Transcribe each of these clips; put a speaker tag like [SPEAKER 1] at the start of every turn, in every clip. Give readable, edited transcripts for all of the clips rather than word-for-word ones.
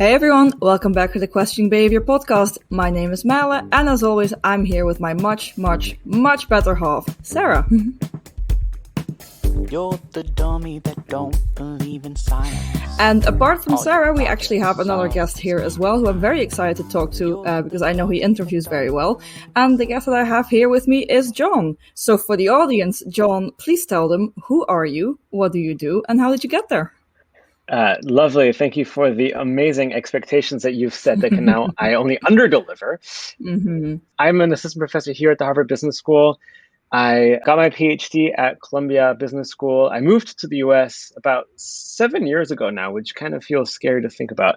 [SPEAKER 1] Hey everyone, welcome back to the Questioning Behaviour podcast. My name is Merle, and as always, I'm here with my much better half, Sarah.
[SPEAKER 2] You're the dummy that don't believe in science.
[SPEAKER 1] And apart from Sarah, we actually have another guest here as well, who I'm very excited to talk to because I know he interviews very well. And the guest that I have here with me is Jon. So for the audience, Jon, please tell them, who are you, what do you do, and how did you get there?
[SPEAKER 3] Lovely. Thank you for the amazing expectations that you've set that can now I only underdeliver.
[SPEAKER 1] Mm-hmm.
[SPEAKER 3] I'm an assistant professor here at the Harvard Business School. I got my PhD at Columbia Business School. I moved to the US about 7 years ago now, which kind of feels scary to think about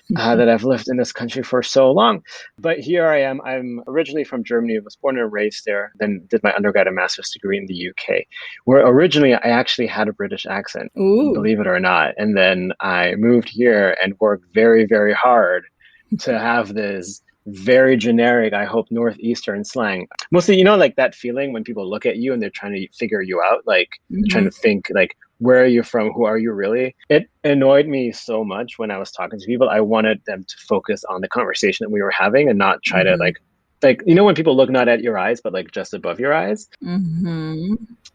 [SPEAKER 3] that I've lived in this country for so long. But here I am. I'm originally from Germany. I was born and raised there, then did my undergrad and master's degree in the UK, where originally I actually had a British accent, believe it or not. And then I moved here and worked very, very hard to have this very generic, I hope, Northeastern slang. Mostly, like that feeling when people look at you and they're trying to figure you out, like trying to think, like, where are you from? Who are you really? It annoyed me so much when I was talking to people. I wanted them to focus on the conversation that we were having and not try to like, when people look not at your eyes, but like just above your eyes.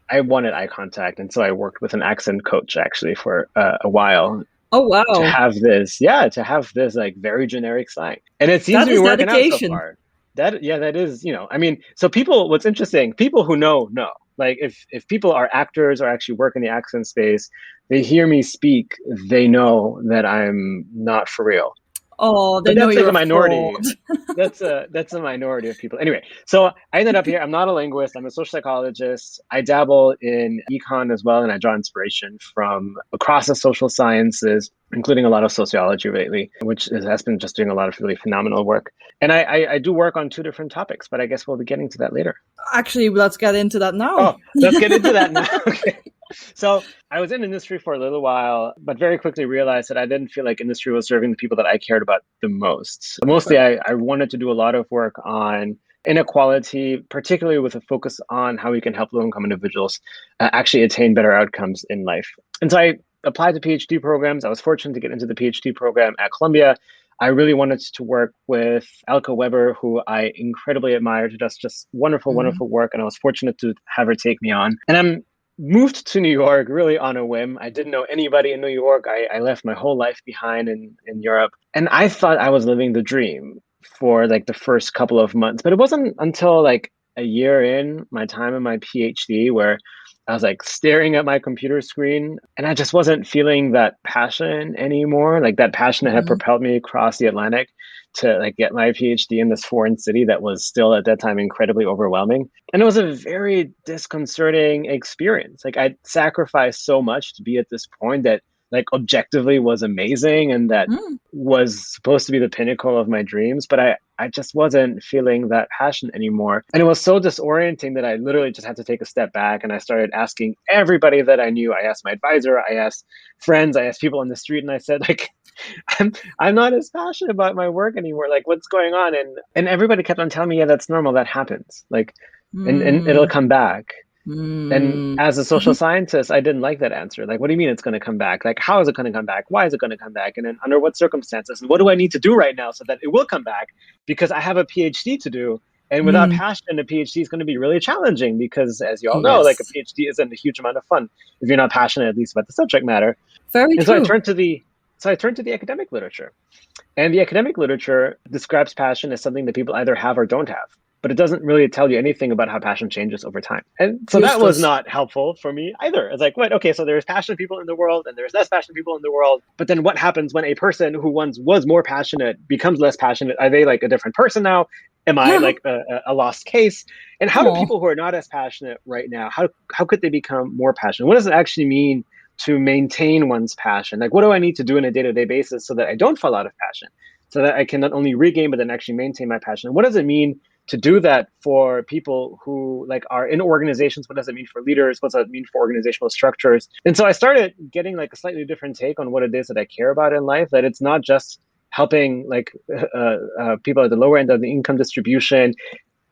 [SPEAKER 3] I wanted eye contact. And so I worked with an accent coach actually for a while.
[SPEAKER 1] Oh, wow.
[SPEAKER 3] To have this like very generic slang. And it seems to be working out so far. That is, so people, what's interesting, people who know. Like if people are actors or actually work in the accent space, they hear me speak, they know that I'm not for real.
[SPEAKER 1] Oh, they know you're
[SPEAKER 3] a minority. That's a minority of people. Anyway, so I ended up here. I'm not a linguist. I'm a social psychologist. I dabble in econ as well, and I draw inspiration from across the social sciences, including a lot of sociology lately, which has been just doing a lot of really phenomenal work. And I do work on two different topics, but I guess we'll be getting to that later.
[SPEAKER 1] Actually, let's get into that now.
[SPEAKER 3] Oh, let's get into that now. Okay. So I was in industry for a little while, but very quickly realized that I didn't feel like industry was serving the people that I cared about the most. Mostly, I wanted to do a lot of work on inequality, particularly with a focus on how we can help low-income individuals actually attain better outcomes in life. And so I applied to PhD programs. I was fortunate to get into the PhD program at Columbia. I really wanted to work with Elke Weber, who I incredibly admired, who does just wonderful work. And I was fortunate to have her take me on. And I'm moved to New York really on a whim. I didn't know anybody in New York. I left my whole life behind in Europe. And I thought I was living the dream for like the first couple of months. But it wasn't until like a year in my time in my PhD where I was like staring at my computer screen and I just wasn't feeling that passion anymore. Like that passion that had propelled me across the Atlantic to like get my PhD in this foreign city that was still at that time incredibly overwhelming. And it was a very disconcerting experience. Like I'd sacrificed so much to be at this point that like objectively was amazing and that was supposed to be the pinnacle of my dreams. But I just wasn't feeling that passion anymore. And it was so disorienting that I literally just had to take a step back and I started asking everybody that I knew. I asked my advisor, I asked friends, I asked people on the street, and I said, like, I'm not as passionate about my work anymore. Like, what's going on? And everybody kept on telling me, yeah, that's normal. That happens. Like, and it'll come back. And as a social scientist, I didn't like that answer. Like, what do you mean it's going to come back? Like, how is it going to come back? Why is it going to come back? And then under what circumstances? And what do I need to do right now so that it will come back? Because I have a PhD to do. And without passion, a PhD is going to be really challenging because, as you all know, like a PhD isn't a huge amount of fun if you're not passionate, at least about the subject matter.
[SPEAKER 1] Very true.
[SPEAKER 3] So I turned to the academic literature. And the academic literature describes passion as something that people either have or don't have. But it doesn't really tell you anything about how passion changes over time. And so that was not helpful for me either. It's like, what? Okay, so there's passionate people in the world and there's less passionate people in the world. But then what happens when a person who once was more passionate becomes less passionate? Are they like a different person now? Am I like a lost case? And how do people who are not as passionate right now, how could they become more passionate? What does it actually mean to maintain one's passion? Like, what do I need to do on a day-to-day basis so that I don't fall out of passion? So that I can not only regain, but then actually maintain my passion? What does it mean to do that for people who like are in organizations? What does it mean for leaders? What does it mean for organizational structures? And so I started getting like a slightly different take on what it is that I care about in life, that it's not just helping like people at the lower end of the income distribution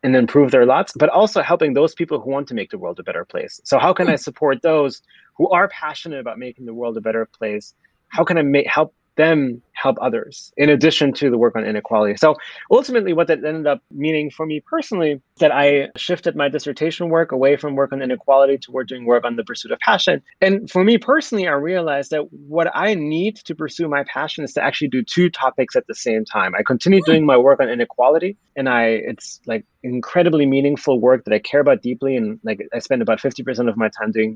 [SPEAKER 3] and improve their lots, but also helping those people who want to make the world a better place. So how can I support those who are passionate about making the world a better place? How can I help them help others, in addition to the work on inequality. So ultimately, what that ended up meaning for me personally, that I shifted my dissertation work away from work on inequality toward doing work on the pursuit of passion. And for me personally, I realized that what I need to pursue my passion is to actually do two topics at the same time. I continue doing my work on inequality, and it's like incredibly meaningful work that I care about deeply, and like I spend about 50% of my time doing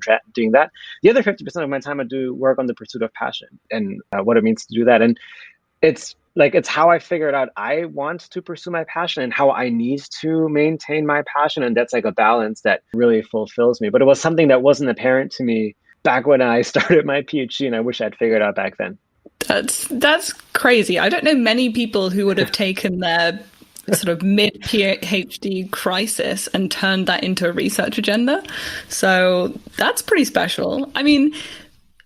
[SPEAKER 3] that. The other 50% of my time I do work on the pursuit of passion and what it means to do that. And it's how I figured out I want to pursue my passion and how I need to maintain my passion. And that's like a balance that really fulfills me. But it was something that wasn't apparent to me back when I started my PhD, and I wish I'd figured out back then.
[SPEAKER 4] That's crazy. I don't know many people who would have taken their sort of mid-PhD crisis and turned that into a research agenda. So that's pretty special. I mean,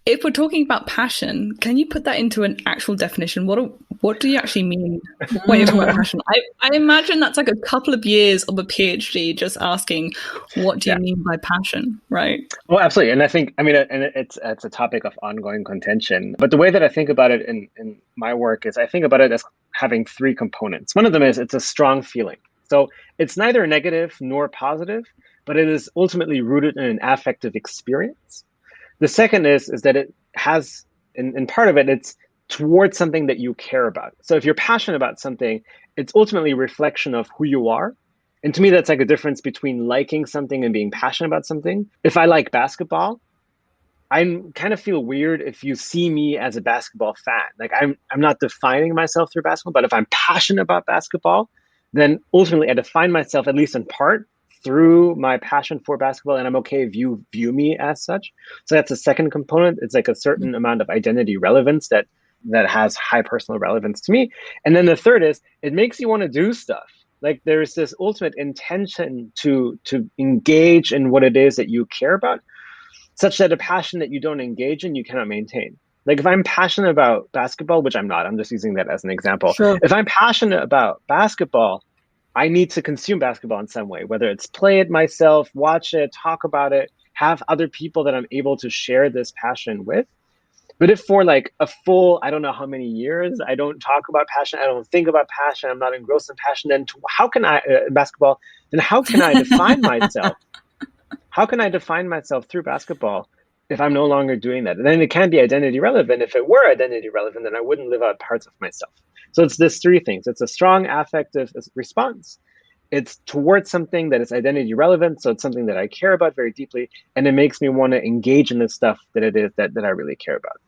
[SPEAKER 4] if we're talking about passion, can you put that into an actual definition? What do you actually mean when you're talking about passion? I imagine that's like a couple of years of a PhD just asking, what do you mean by passion, right?
[SPEAKER 3] Well, absolutely. And I think, and it's a topic of ongoing contention. But the way that I think about it in my work is I think about it as having three components. One of them is it's a strong feeling. So it's neither negative nor positive, but it is ultimately rooted in an affective experience. The second is that it has, in part of it, it's towards something that you care about. So if you're passionate about something, it's ultimately a reflection of who you are. And to me, that's like a difference between liking something and being passionate about something. If I like basketball, I kind of feel weird if you see me as a basketball fan. Like I'm not defining myself through basketball, but if I'm passionate about basketball, then ultimately I define myself, at least in part, through my passion for basketball, and I'm okay if you view me as such. So that's the second component. It's like a certain amount of identity relevance that has high personal relevance to me. And then the third is it makes you want to do stuff. Like there's this ultimate intention to engage in what it is that you care about, such that a passion that you don't engage in, you cannot maintain. Like if I'm passionate about basketball, which I'm not, I'm just using that as an example.
[SPEAKER 1] Sure.
[SPEAKER 3] If I'm passionate about basketball, I need to consume basketball in some way, whether it's play it myself, watch it, talk about it, have other people that I'm able to share this passion with. But if for like a full, I don't know how many years, I don't talk about passion, I don't think about passion, I'm not engrossed in passion, then how can I, basketball, then how can I define myself? How can I define myself through basketball if I'm no longer doing that? And then it can be identity relevant. If it were identity relevant, then I wouldn't live out parts of myself. So it's this three things. It's a strong affective response. It's towards something that is identity relevant. So it's something that I care about very deeply. And it makes me want to engage in the stuff that it is that I really care about.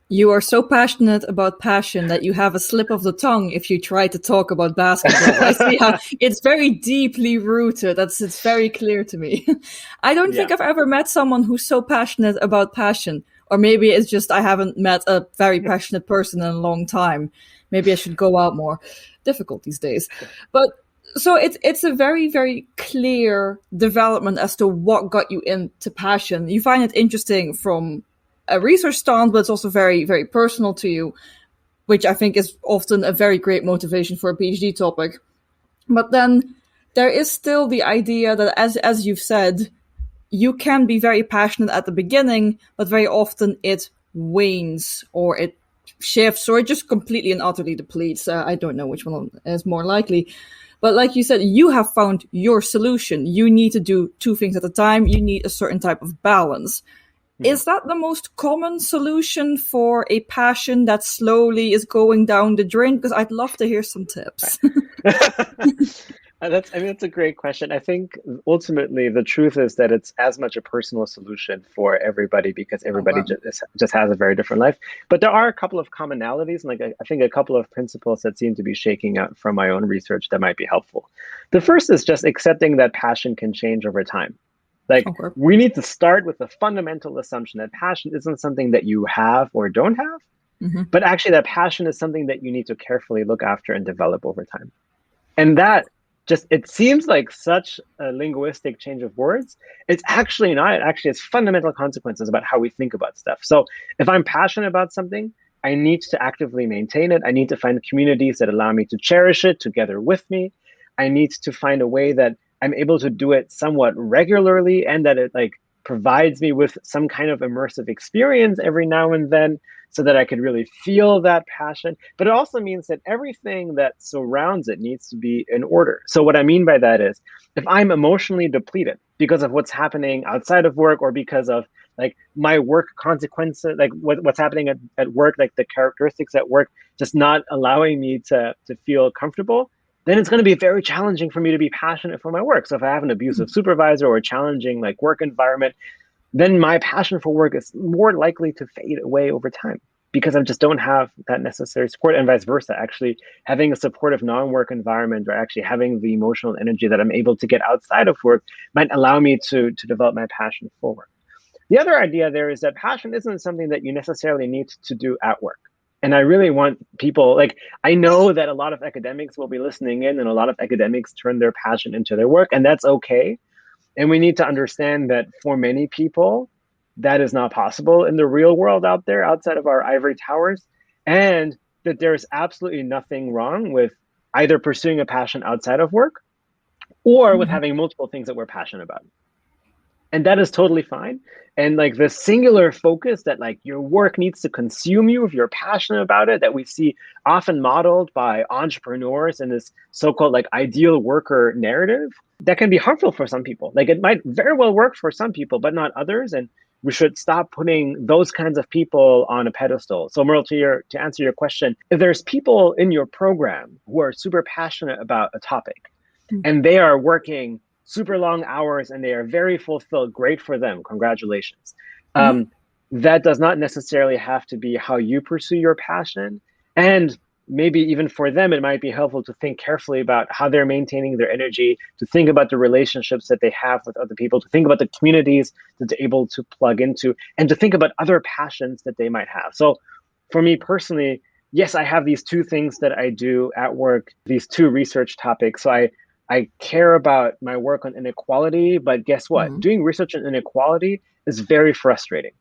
[SPEAKER 1] You are so passionate about passion that you have a slip of the tongue if you try to talk about basketball. I see how it's very deeply rooted. It's very clear to me. I don't think I've ever met someone who's so passionate about passion. Or maybe it's just I haven't met a very passionate person in a long time. Maybe I should go out more. Difficult these days. But so it's a very, very clear development as to what got you into passion. You find it interesting from a research stance, but it's also very, very personal to you, which I think is often a very great motivation for a PhD topic. But then there is still the idea that, as you've said, you can be very passionate at the beginning, but very often it wanes or it shifts or it just completely and utterly depletes. I don't know which one is more likely. But like you said, you have found your solution. You need to do two things at a time. You need a certain type of balance. Is that the most common solution for a passion that slowly is going down the drain? Because I'd love to hear some tips.
[SPEAKER 3] That's a great question. I think ultimately the truth is that it's as much a personal solution for everybody because everybody just has a very different life. But there are a couple of commonalities, and I think a couple of principles that seem to be shaking out from my own research that might be helpful. The first is just accepting that passion can change over time. We need to start with the fundamental assumption that passion isn't something that you have or don't have, but actually that passion is something that you need to carefully look after and develop over time. And that it seems like such a linguistic change of words. It's actually not. It actually has fundamental consequences about how we think about stuff. So if I'm passionate about something, I need to actively maintain it. I need to find communities that allow me to cherish it together with me. I need to find a way that I'm able to do it somewhat regularly and that it provides me with some kind of immersive experience every now and then. so that I could really feel that passion. But it also means that everything that surrounds it needs to be in order. So what I mean by that is, if I'm emotionally depleted because of what's happening outside of work, or because of like my work consequences, like what's happening at work, like the characteristics at work just not allowing me to feel comfortable, then it's going to be very challenging for me to be passionate for my work. So if I have an abusive supervisor or a challenging like work environment, then my passion for work is more likely to fade away over time, because I just don't have that necessary support, and vice versa. Actually, having a supportive non-work environment, or actually having the emotional energy that I'm able to get outside of work, might allow me to develop my passion for work. The other idea there is that passion isn't something that you necessarily need to do at work. And I really want people, like, I know that a lot of academics will be listening in, and a lot of academics turn their passion into their work, and that's okay. And we need to understand that for many people, that is not possible in the real world out there, outside of our ivory towers, and that there's absolutely nothing wrong with either pursuing a passion outside of work, or with having multiple things that we're passionate about. And that is totally fine. And like the singular focus that like your work needs to consume you if you're passionate about it, that we see often modeled by entrepreneurs in this so-called like ideal worker narrative, that can be harmful for some people. Like it might very well work for some people, but not others. And we should stop putting those kinds of people on a pedestal. So Merle, to answer your question, if there's people in your program who are super passionate about a topic, and they are working super long hours and they are very fulfilled, great for them, congratulations. That does not necessarily have to be how you pursue your passion. And maybe even for them, it might be helpful to think carefully about how they're maintaining their energy, to think about the relationships that they have with other people, to think about the communities that they're able to plug into, and to think about other passions that they might have. So for me personally, yes, I have these two things that I do at work, these two research topics. So I care about my work on inequality, but guess what? Doing research on inequality is very frustrating,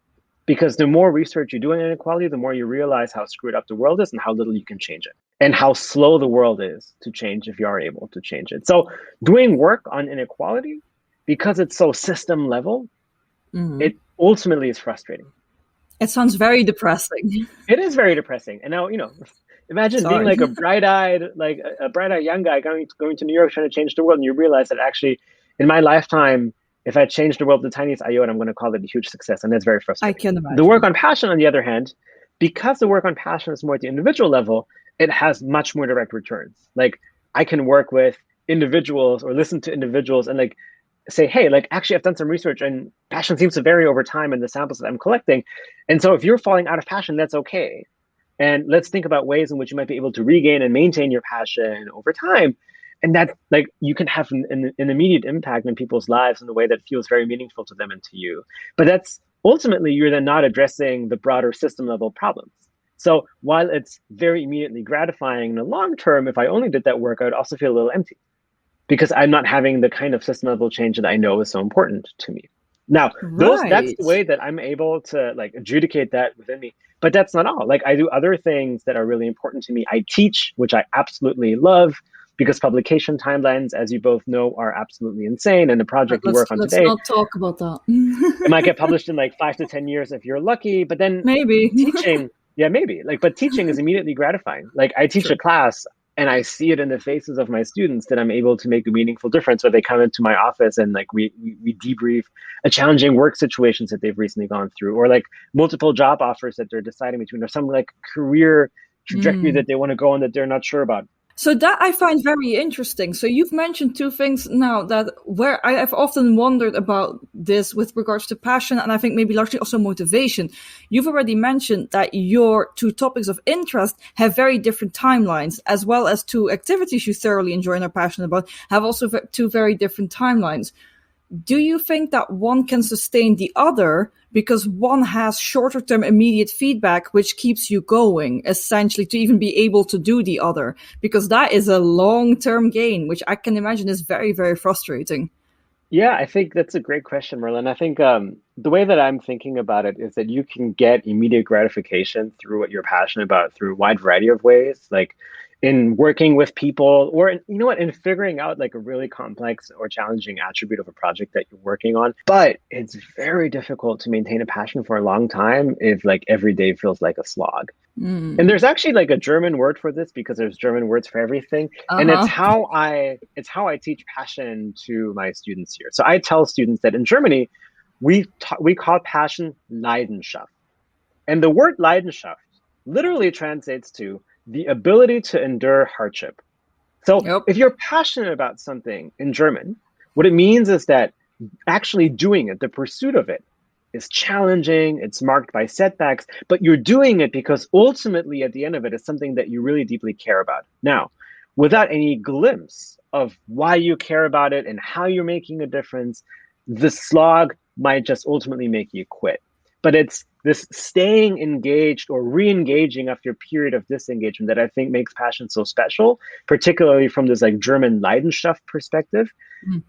[SPEAKER 3] because the more research you do on inequality, the more you realize how screwed up the world is and how little you can change it, and how slow the world is to change if you are able to change it. So doing work on inequality, because it's so system level, it ultimately is frustrating.
[SPEAKER 1] It sounds very depressing.
[SPEAKER 3] It is very depressing. And now, imagine being like a bright-eyed young guy going to New York trying to change the world, and you realize that actually in my lifetime, if I change the world the tiniest iota, I'm going to call it a huge success. And that's very frustrating.
[SPEAKER 1] I can imagine.
[SPEAKER 3] The work on passion, on the other hand, because the work on passion is more at the individual level, it has much more direct returns. Like I can work with individuals or listen to individuals and like say, hey, like actually I've done some research and passion seems to vary over time in the samples that I'm collecting. And so if you're falling out of passion, that's okay. And let's think about ways in which you might be able to regain and maintain your passion over time. And that like you can have an immediate impact in people's lives in a way that feels very meaningful to them and to you. But that's ultimately, you're then not addressing the broader system level problems. So while it's very immediately gratifying in the long term, if I only did that work, I would also feel a little empty, because I'm not having the kind of system level change that I know is so important to me. Now, that's the way that I'm able to like adjudicate that within me. But that's not all. Like I do other things that are really important to me. I teach, which I absolutely love, because publication timelines, as you both know, are absolutely insane. And the project we work on today,
[SPEAKER 1] let's not talk about that.
[SPEAKER 3] It might get published in like 5 to 10 years if you're lucky. But then
[SPEAKER 1] maybe
[SPEAKER 3] teaching, yeah, maybe. But teaching is immediately gratifying. Like I teach a class, and I see it in the faces of my students that I'm able to make a meaningful difference, where they come into my office and like we debrief a challenging work situations that they've recently gone through, or like multiple job offers that they're deciding between, or some like career trajectory that they want to go on that they're not sure about.
[SPEAKER 1] So that I find very interesting. So you've mentioned two things now that where I've often wondered about this with regards to passion, and I think maybe largely also motivation. You've already mentioned that your two topics of interest have very different timelines, as well as two activities you thoroughly enjoy and are passionate about have also two very different timelines. Do you think that one can sustain the other because one has shorter term immediate feedback, which keeps you going, essentially, to even be able to do the other? Because that is a long term gain, which I can imagine is very, very frustrating.
[SPEAKER 3] Yeah, I think that's a great question, Merlin. I think the way that I'm thinking about it is that you can get immediate gratification through what you're passionate about through a wide variety of ways. Like in working with people, or in figuring out like a really complex or challenging attribute of a project that you're working on. But it's very difficult to maintain a passion for a long time if like every day feels like a slog. And there's actually like a German word for this, because there's German words for everything. And it's how I teach passion to my students here. So I tell students that in Germany, we call passion Leidenschaft. And the word Leidenschaft literally translates to the ability to endure hardship. So if you're passionate about something in German, what it means is that actually doing it, the pursuit of it, is challenging, it's marked by setbacks, but you're doing it because ultimately at the end of it is something that you really deeply care about. Now, without any glimpse of why you care about it and how you're making a difference, the slog might just ultimately make you quit. But it's this staying engaged or re-engaging after a period of disengagement that I think makes passion so special, particularly from this like German Leidenschaft perspective.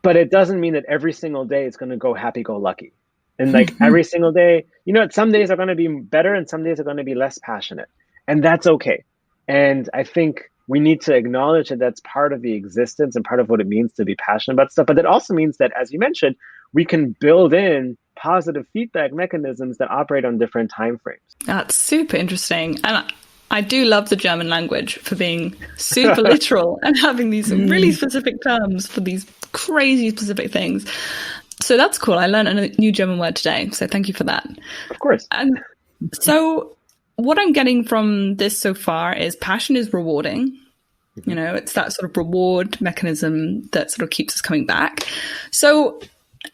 [SPEAKER 3] But it doesn't mean that every single day it's going to go happy-go-lucky. And like every single day, some days are going to be better and some days are going to be less passionate. And that's okay. And I think we need to acknowledge that that's part of the existence and part of what it means to be passionate about stuff. But that also means that, as you mentioned, we can build in positive feedback mechanisms that operate on different timeframes.
[SPEAKER 4] That's super interesting. And I do love the German language for being super literal and having these really specific terms for these crazy specific things. So that's cool. I learned a new German word today. So thank you for that.
[SPEAKER 3] Of course.
[SPEAKER 4] And so what I'm getting from this so far is passion is rewarding. It's that sort of reward mechanism that sort of keeps us coming back. So,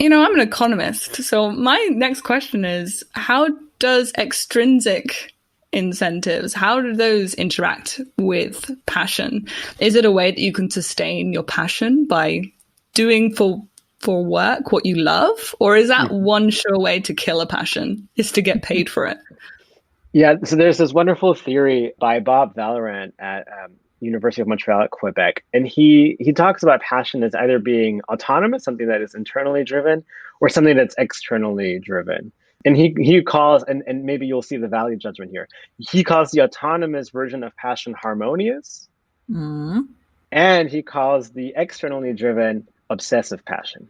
[SPEAKER 4] I'm an economist. So my next question is, how does extrinsic incentives, how do those interact with passion? Is it a way that you can sustain your passion by doing for work what you love, or is that one sure way to kill a passion is to get paid for it?
[SPEAKER 3] Yeah, so there's this wonderful theory by Bob Vallerand at University of Montreal at Quebec, and he talks about passion as either being autonomous, something that is internally driven, or something that's externally driven. And he calls, and maybe you'll see the value judgment here, he calls the autonomous version of passion harmonious, and he calls the externally driven obsessive passion.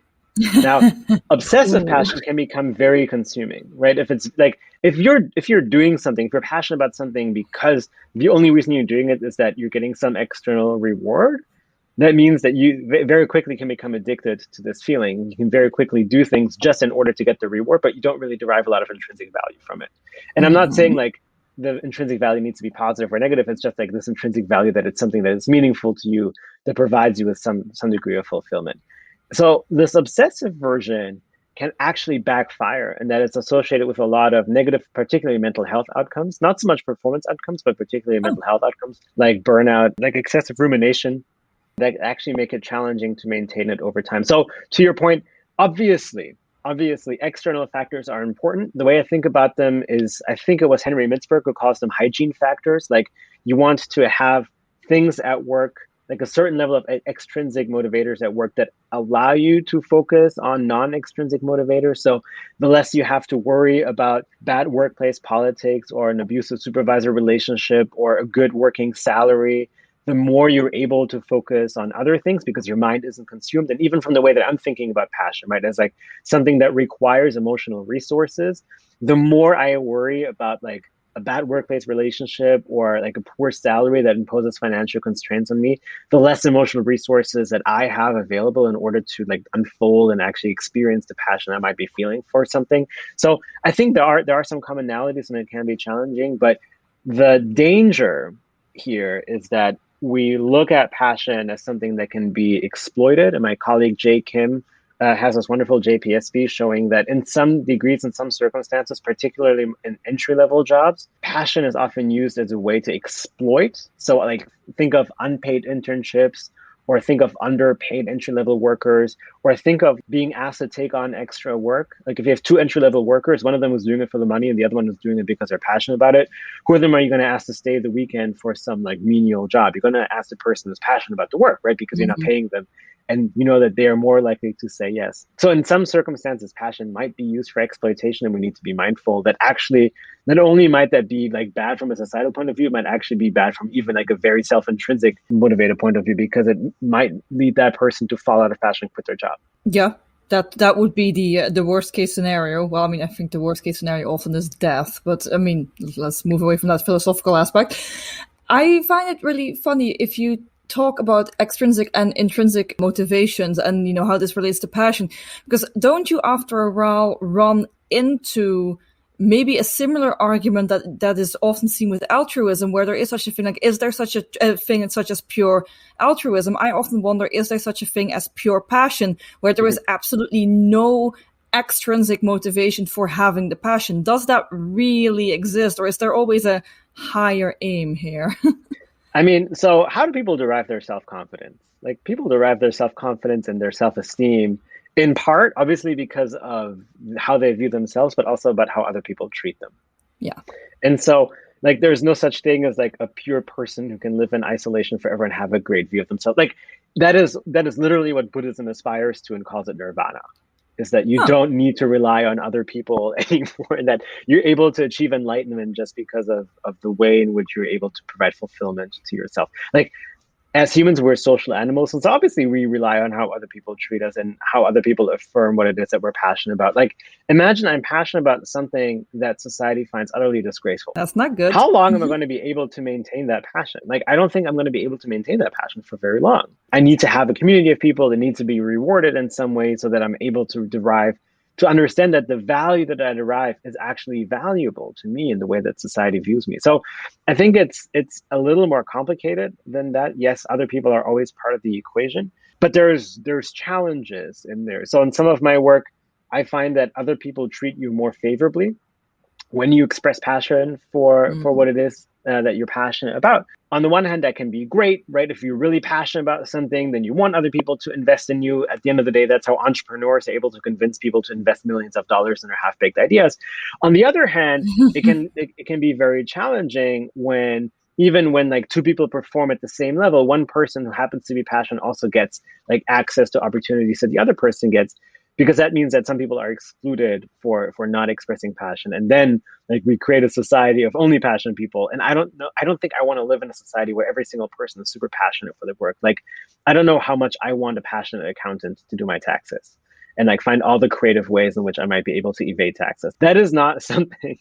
[SPEAKER 3] Now, obsessive passion can become very consuming, right? If you're doing something, if you're passionate about something because the only reason you're doing it is that you're getting some external reward, that means that you very quickly can become addicted to this feeling. You can very quickly do things just in order to get the reward, but you don't really derive a lot of intrinsic value from it. And I'm not saying like the intrinsic value needs to be positive or negative. It's just like this intrinsic value that it's something that is meaningful to you, that provides you with some degree of fulfillment. So this obsessive version can actually backfire, and that it's associated with a lot of negative, particularly mental health outcomes, not so much performance outcomes, but particularly mental health outcomes like burnout, like excessive rumination, that actually make it challenging to maintain it over time. So to your point, obviously, external factors are important. The way I think about them is, I think it was Henry Mintzberg who calls them hygiene factors. Like you want to have things at work, like a certain level of extrinsic motivators at work that allow you to focus on non-extrinsic motivators. So the less you have to worry about bad workplace politics or an abusive supervisor relationship or a good working salary, the more you're able to focus on other things because your mind isn't consumed. And even from the way that I'm thinking about passion, right, as like something that requires emotional resources, the more I worry about like a bad workplace relationship or like a poor salary that imposes financial constraints on me, the less emotional resources that I have available in order to like unfold and actually experience the passion I might be feeling for something. So I think there are some commonalities and it can be challenging, but the danger here is that we look at passion as something that can be exploited. And my colleague Jay Kim has this wonderful JPSB showing that in some degrees, in some circumstances, particularly in entry-level jobs, passion is often used as a way to exploit. So like think of unpaid internships, or think of underpaid entry-level workers, or think of being asked to take on extra work. Like if you have two entry-level workers, one of them was doing it for the money and the other one was doing it because they're passionate about it. Who of them are you going to ask to stay the weekend for some like menial job? You're going to ask the person who's passionate about the work, right? Because you're not paying them and you know that they are more likely to say yes. So in some circumstances, passion might be used for exploitation, and we need to be mindful that actually not only might that be like bad from a societal point of view, it might actually be bad from even like a very self-intrinsic motivated point of view, because it might lead that person to fall out of passion, quit their job.
[SPEAKER 1] Yeah. That would be the worst case scenario. Well, I mean, I think the worst case scenario often is death, but I mean, let's move away from that philosophical aspect. I find it really funny if you talk about extrinsic and intrinsic motivations and, you know, how this relates to passion, because don't you after a while run into maybe a similar argument that is often seen with altruism, where there is such a thing, like, is there such a thing such as pure altruism? I often wonder, is there such a thing as pure passion, where there is absolutely no extrinsic motivation for having the passion? Does that really exist, or is there always a higher aim here?
[SPEAKER 3] I mean, so how do people derive their self-confidence? Like, people derive their self-confidence and their self-esteem in part, obviously, because of how they view themselves, but also about how other people treat them.
[SPEAKER 1] Yeah.
[SPEAKER 3] And so, like, there's no such thing as like a pure person who can live in isolation forever and have a great view of themselves. Like, that is literally what Buddhism aspires to and calls it nirvana, is that you don't need to rely on other people anymore, and that you're able to achieve enlightenment just because of the way in which you're able to provide fulfillment to yourself. Like, as humans, we're social animals. And so obviously we rely on how other people treat us and how other people affirm what it is that we're passionate about. Like, imagine I'm passionate about something that society finds utterly disgraceful.
[SPEAKER 1] That's not good.
[SPEAKER 3] How long am I going to be able to maintain that passion? Like, I don't think I'm going to be able to maintain that passion for very long. I need to have a community of people that need to be rewarded in some way so that I'm able to understand that the value that I derive is actually valuable to me in the way that society views me. So I think it's a little more complicated than that. Yes, other people are always part of the equation, but there's challenges in there. So in some of my work, I find that other people treat you more favorably when you express passion for what it is that you're passionate about. On the one hand, that can be great, right? If you're really passionate about something, then you want other people to invest in you. At the end of the day, that's how entrepreneurs are able to convince people to invest millions of dollars in their half-baked ideas. On the other hand, it can be very challenging when like two people perform at the same level, one person who happens to be passionate also gets like access to opportunities that the other person gets, because that means that some people are excluded for not expressing passion. And then like we create a society of only passionate people. And I don't think I want to live in a society where every single person is super passionate for their work. Like, I don't know how much I want a passionate accountant to do my taxes and like find all the creative ways in which I might be able to evade taxes. That is not something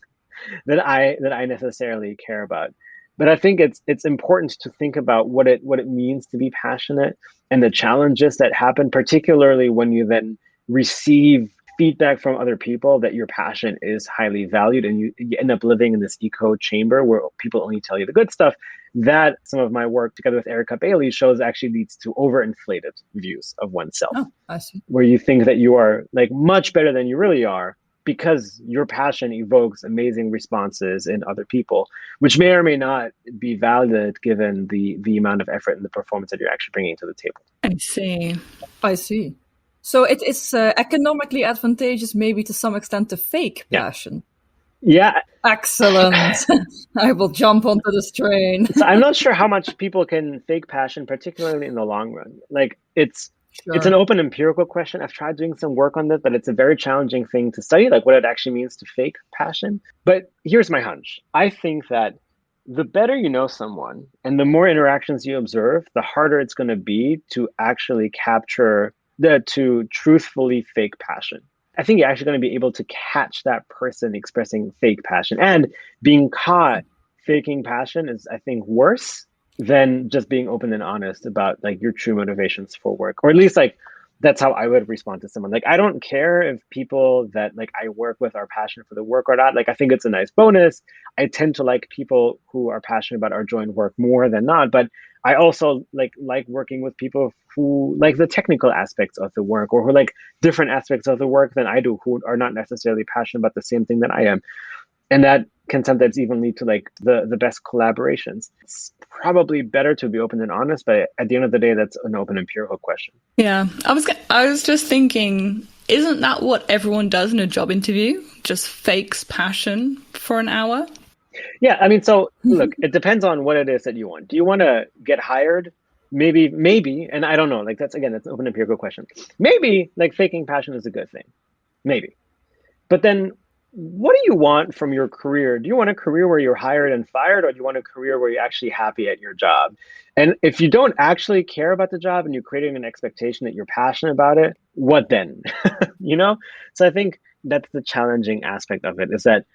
[SPEAKER 3] that I necessarily care about. But I think it's important to think about what it means to be passionate and the challenges that happen, particularly when you then receive feedback from other people that your passion is highly valued, and you end up living in this echo chamber where people only tell you the good stuff. That some of my work together with Erica Bailey shows actually leads to overinflated views of oneself.
[SPEAKER 1] Oh, I see.
[SPEAKER 3] Where you think that you are like much better than you really are because your passion evokes amazing responses in other people, which may or may not be valid given the amount of effort and the performance that you're actually bringing to the table.
[SPEAKER 1] I see. So it is economically advantageous, maybe to some extent, to fake passion.
[SPEAKER 3] Yeah.
[SPEAKER 1] Excellent. I will jump onto this train.
[SPEAKER 3] So I'm not sure how much people can fake passion, particularly in the long run. Like, it's an open empirical question. I've tried doing some work on that, but it's a very challenging thing to study, like what it actually means to fake passion. But here's my hunch. I think that the better you know someone and the more interactions you observe, the harder it's going to be to actually to truthfully fake passion. I think you're actually going to be able to catch that person expressing fake passion, and being caught faking passion is, I think, worse than just being open and honest about like your true motivations for work, or at least like that's how I would respond to someone. Like, I don't care if people that like I work with are passionate for the work or not. Like, I think it's a nice bonus. I tend to like people who are passionate about our joint work more than not, but I also like working with people who like the technical aspects of the work, or who like different aspects of the work than I do, who are not necessarily passionate about the same thing that I am. And that can sometimes even lead to like the best collaborations. It's probably better to be open and honest, but at the end of the day, that's an open empirical question.
[SPEAKER 4] Yeah, I was just thinking, isn't that what everyone does in a job interview? Just fakes passion for an hour?
[SPEAKER 3] Yeah, I mean, so look, it depends on what it is that you want. Do you want to get hired maybe, and I don't know, like that's an open empirical question. Maybe like faking passion is a good thing. Maybe. But then what do you want from your career? Do you want a career where you're hired and fired, or do you want a career where you're actually happy at your job? And if you don't actually care about the job and you're creating an expectation that you're passionate about it, what then? You know? So I think that's the challenging aspect of it, is that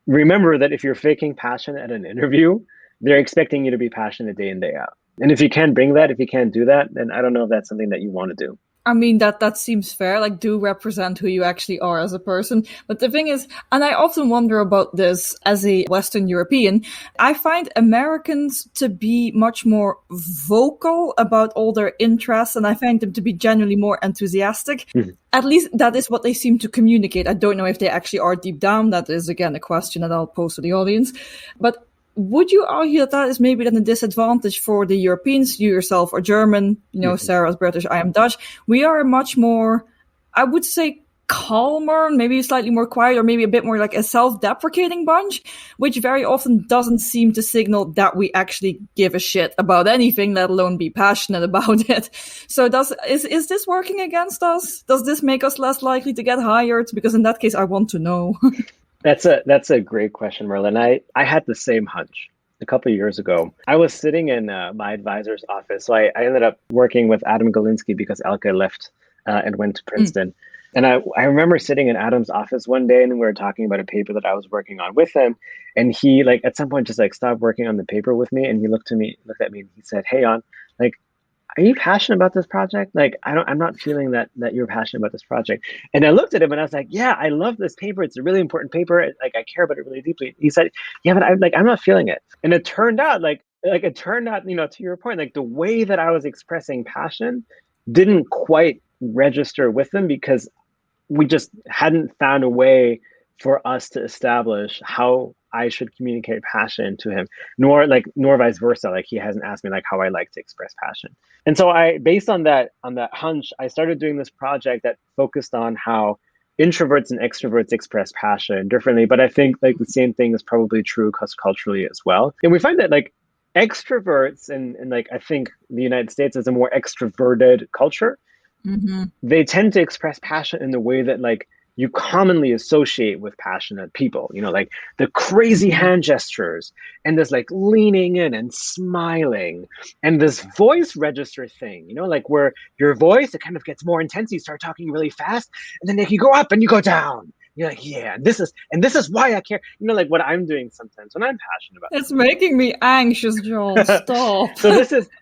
[SPEAKER 3] remember that if you're faking passion at an interview, they're expecting you to be passionate day in, day out. And if you can't bring that, if you can't do that, then I don't know if that's something that you want to do.
[SPEAKER 1] I mean, that seems fair, like do represent who you actually are as a person. But the thing is, and I often wonder about this as a Western European, I find Americans to be much more vocal about all their interests, and I find them to be genuinely more enthusiastic. Mm-hmm. At least that is what they seem to communicate. I don't know if they actually are deep down. That is, again, a question that I'll pose to the audience. But would you argue that is maybe then a disadvantage for the Europeans? You yourself are German, you know, Sarah's British, I am Dutch. We are much more, I would say, calmer, maybe slightly more quiet, or maybe a bit more like a self-deprecating bunch, which very often doesn't seem to signal that we actually give a shit about anything, let alone be passionate about it. So is this working against us? Does this make us less likely to get hired? Because in that case, I want to know.
[SPEAKER 3] That's a great question, Merlin. I had the same hunch a couple of years ago. I was sitting in my advisor's office. So I ended up working with Adam Galinsky because Elke left and went to Princeton. And I remember sitting in Adam's office one day, and we were talking about a paper that I was working on with him. And he like at some point just like stopped working on the paper with me, and he looked at me, and he said, "Hey, Jon, like, are you passionate about this project? Like, I'm not feeling that you're passionate about this project." And I looked at him and I was like, "Yeah, I love this paper. It's a really important paper. Like, I care about it really deeply." He said, "Yeah, but I'm not feeling it." And it turned out, you know, to your point, like the way that I was expressing passion didn't quite register with him, because we just hadn't found a way for us to establish how I should communicate passion to him, nor vice versa. Like, he hasn't asked me like how I like to express passion. And so based on that hunch, I started doing this project that focused on how introverts and extroverts express passion differently. But I think like the same thing is probably true culturally as well. And we find that like extroverts and like, I think the United States is a more extroverted culture. Mm-hmm. They tend to express passion in the way that like you commonly associate with passionate people, you know, like the crazy hand gestures and this like leaning in and smiling and this voice register thing, you know, like where your voice, it kind of gets more intense. You start talking really fast, and then like you go up and you go down. You're like, yeah, this is why I care. You know, like what I'm doing sometimes when I'm passionate about
[SPEAKER 1] it's making me anxious, Jon. Stop.
[SPEAKER 3] So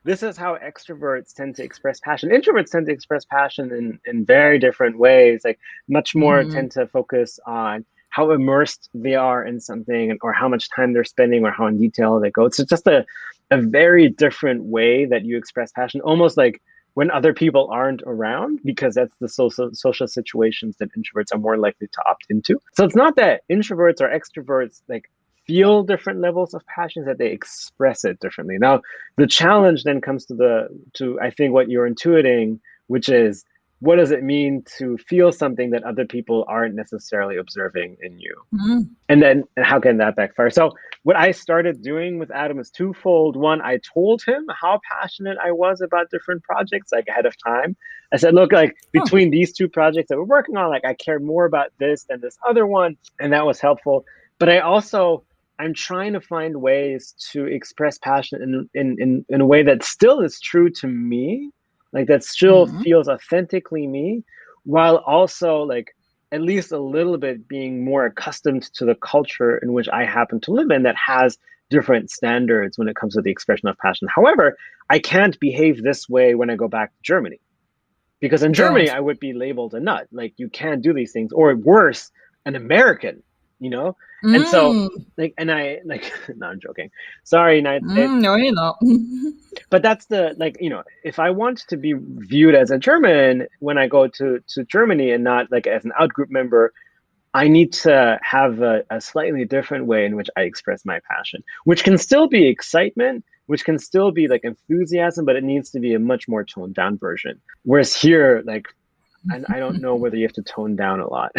[SPEAKER 3] this is how extroverts tend to express passion. Introverts tend to express passion in very different ways. Like much more tend to focus on how immersed they are in something, or how much time they're spending, or how in detail they go. It's just a very different way that you express passion, almost like when other people aren't around, because that's the social situations that introverts are more likely to opt into. So it's not that introverts or extroverts like feel different levels of passion, that they express it differently. Now, the challenge then comes to I think what you're intuiting, which is, what does it mean to feel something that other people aren't necessarily observing in you? Mm-hmm. And then how can that backfire? So what I started doing with Adam is twofold. One, I told him how passionate I was about different projects, like ahead of time. I said, look, like between these two projects that we're working on, like I care more about this than this other one. And that was helpful. But I'm trying to find ways to express passion in a way that still is true to me, like that still feels authentically me, while also like at least a little bit being more accustomed to the culture in which I happen to live in, that has different standards when it comes to the expression of passion. However, I can't behave this way when I go back to Germany, because in Germany I would be labeled a nut. Like, you can't do these things, or worse, an American, you know? And so like, and I like, no, I'm joking. Sorry, United States.
[SPEAKER 1] No, you're not.
[SPEAKER 3] But that's the, like, you know, if I want to be viewed as a German when I go to Germany, and not like as an outgroup member, I need to have a slightly different way in which I express my passion, which can still be excitement, which can still be like enthusiasm, but it needs to be a much more toned down version. Whereas here, like, I don't know whether you have to tone down a lot.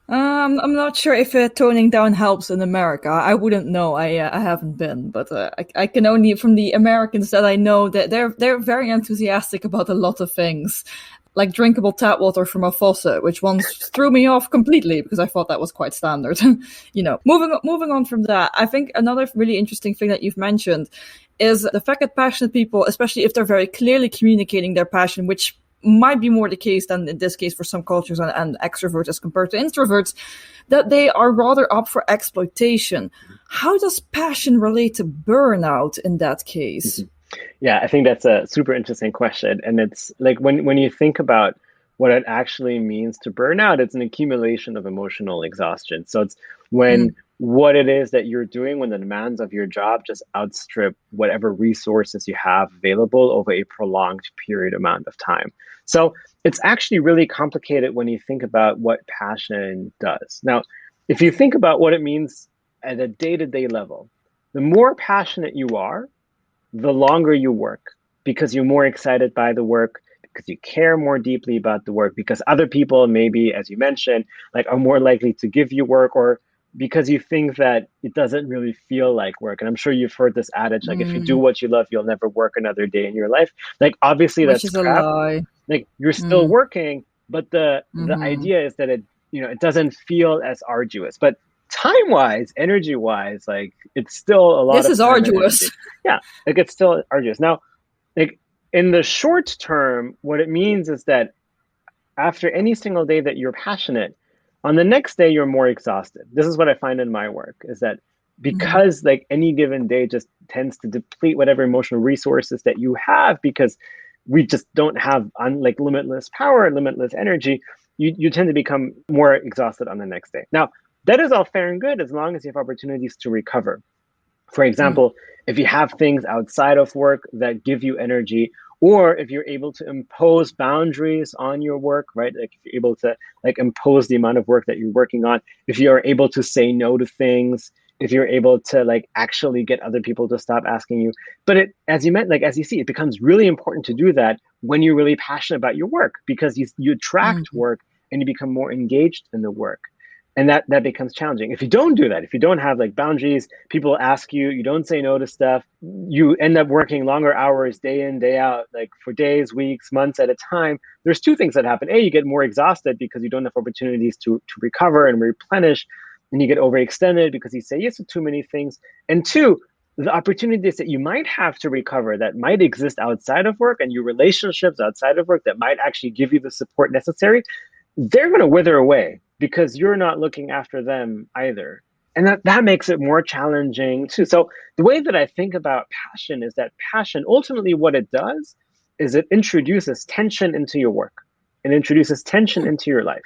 [SPEAKER 1] I'm not sure if toning down helps in America. I wouldn't know. I haven't been, but I can only from the Americans that I know that they're very enthusiastic about a lot of things, like drinkable tap water from a faucet, which once threw me off completely because I thought that was quite standard. Moving on from that, I think another really interesting thing that you've mentioned is the fact that passionate people, especially if they're very clearly communicating their passion, which might be more the case than in this case for some cultures and extroverts as compared to introverts, that they are rather up for exploitation. How does passion relate to burnout in that case?
[SPEAKER 3] Mm-hmm. Yeah, I think that's a super interesting question. And it's like when you think about what it actually means to burnout, it's an accumulation of emotional exhaustion. So it's when what it is that you're doing, when the demands of your job just outstrip whatever resources you have available over a prolonged period amount of time. So it's actually really complicated when you think about what passion does. Now, if you think about what it means at a day-to-day level, the more passionate you are, the longer you work because you're more excited by the work, because you care more deeply about the work, because other people maybe, as you mentioned, like are more likely to give you work, or because you think that it doesn't really feel like work. And I'm sure you've heard this adage, like if you do what you love, you'll never work another day in your life. Like obviously
[SPEAKER 1] Which
[SPEAKER 3] that's
[SPEAKER 1] is a
[SPEAKER 3] crap.
[SPEAKER 1] lie.
[SPEAKER 3] Like you're still working, but the idea is that it doesn't feel as arduous. But time-wise, energy-wise, like it's still a lot
[SPEAKER 1] This
[SPEAKER 3] of
[SPEAKER 1] is
[SPEAKER 3] time and
[SPEAKER 1] arduous.
[SPEAKER 3] energy. Yeah, like it's still arduous. Now, like in the short term, what it means is that after any single day that you're passionate, on the next day you're more exhausted. This is what I find in my work, is that because like any given day just tends to deplete whatever emotional resources that you have, because we just don't have like limitless power, limitless energy, you tend to become more exhausted on the next day. Now, that is all fair and good as long as you have opportunities to recover. For example, if you have things outside of work that give you energy, or if you're able to impose boundaries on your work, right? Like if you're able to like impose the amount of work that you're working on, if you're able to say no to things, if you're able to like actually get other people to stop asking you. But it, as you meant, like as you see, it becomes really important to do that when you're really passionate about your work, because you attract work and you become more engaged in the work. And that becomes challenging. If you don't do that, if you don't have like boundaries, people ask you, you don't say no to stuff, you end up working longer hours day in, day out, like for days, weeks, months at a time. There's two things that happen. A, you get more exhausted because you don't have opportunities to recover and replenish, and you get overextended because you say yes to too many things. And two, the opportunities that you might have to recover that might exist outside of work, and your relationships outside of work that might actually give you the support necessary, they're going to wither away because you're not looking after them either. And that makes it more challenging too. So the way that I think about passion is that passion, ultimately what it does is it introduces tension into your work. It introduces tension into your life.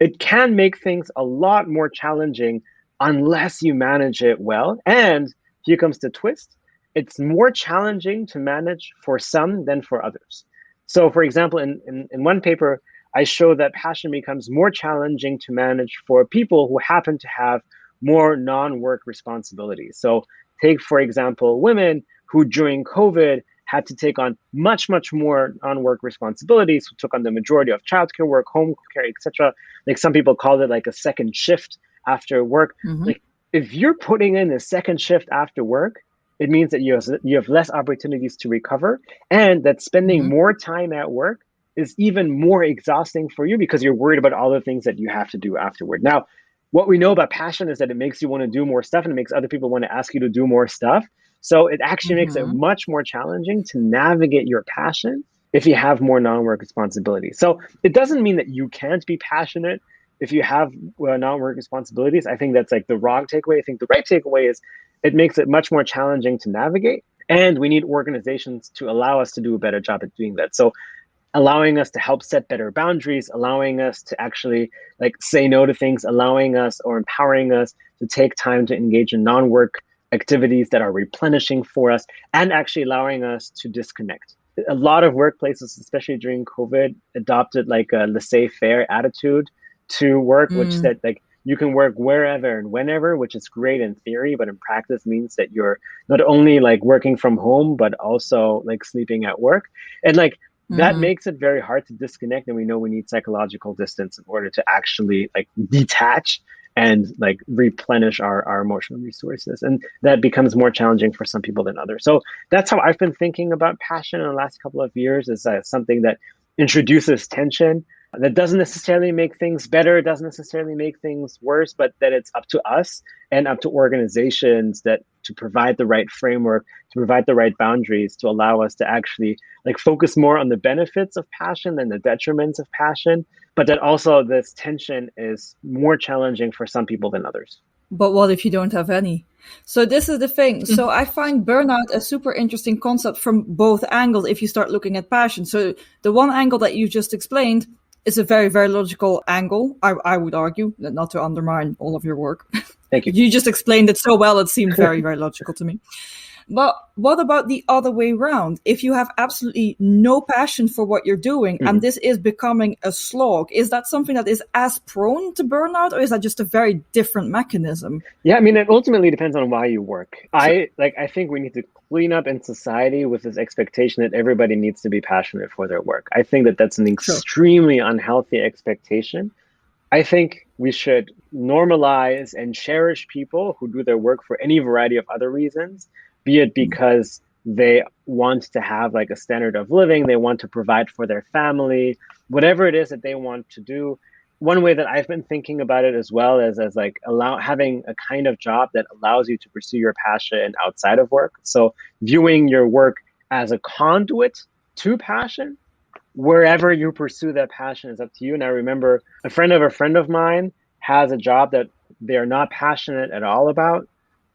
[SPEAKER 3] It can make things a lot more challenging unless you manage it well. And here comes the twist. It's more challenging to manage for some than for others. So for example, in one paper, I show that passion becomes more challenging to manage for people who happen to have more non-work responsibilities. So take, for example, women who during COVID had to take on much, much more non-work responsibilities, who took on the majority of childcare work, home care, etc. Like some people call it like a second shift after work. Like if you're putting in a second shift after work, it means that you have less opportunities to recover, and that spending more time at work is even more exhausting for you because you're worried about all the things that you have to do afterward. Now, what we know about passion is that it makes you want to do more stuff, and it makes other people want to ask you to do more stuff. So it actually makes it much more challenging to navigate your passion if you have more non-work responsibilities. So it doesn't mean that you can't be passionate if you have non-work responsibilities. I think that's like the wrong takeaway. I think the right takeaway is it makes it much more challenging to navigate, and we need organizations to allow us to do a better job at doing that. So allowing us to help set better boundaries, allowing us to actually like say no to things, allowing us or empowering us to take time to engage in non-work activities that are replenishing for us, and actually allowing us to disconnect. A lot of workplaces, especially during COVID, adopted like a laissez-faire attitude to work, which said like you can work wherever and whenever, which is great in theory, but in practice means that you're not only like working from home, but also like sleeping at work. And like that makes it very hard to disconnect. And we know we need psychological distance in order to actually like detach and like replenish our emotional resources. And that becomes more challenging for some people than others. So that's how I've been thinking about passion in the last couple of years, is something that introduces tension, that doesn't necessarily make things better, doesn't necessarily make things worse, but that it's up to us and up to organizations that to provide the right framework, to provide the right boundaries, to allow us to actually like focus more on the benefits of passion than the detriments of passion. But that also this tension is more challenging for some people than others.
[SPEAKER 1] But what if you don't have any? So this is the thing. So I find burnout a super interesting concept from both angles if you start looking at passion. So the one angle that you just explained is a very, very logical angle, I would argue, not to undermine all of your work.
[SPEAKER 3] Thank you.
[SPEAKER 1] You just explained it so well, it seemed very, very logical to me. But what about the other way around? If you have absolutely no passion for what you're doing and this is becoming a slog, is that something that is as prone to burnout, or is that just a very different mechanism?
[SPEAKER 3] Yeah, I mean, it ultimately depends on why you work. I think we need to clean up in society with this expectation that everybody needs to be passionate for their work. I think that that's an extremely unhealthy expectation. I think we should normalize and cherish people who do their work for any variety of other reasons, be it because they want to have like a standard of living, they want to provide for their family, whatever it is that they want to do. One way that I've been thinking about it as well is as like having a kind of job that allows you to pursue your passion outside of work. So viewing your work as a conduit to passion, wherever you pursue that passion is up to you. And I remember a friend of mine has a job that they're not passionate at all about,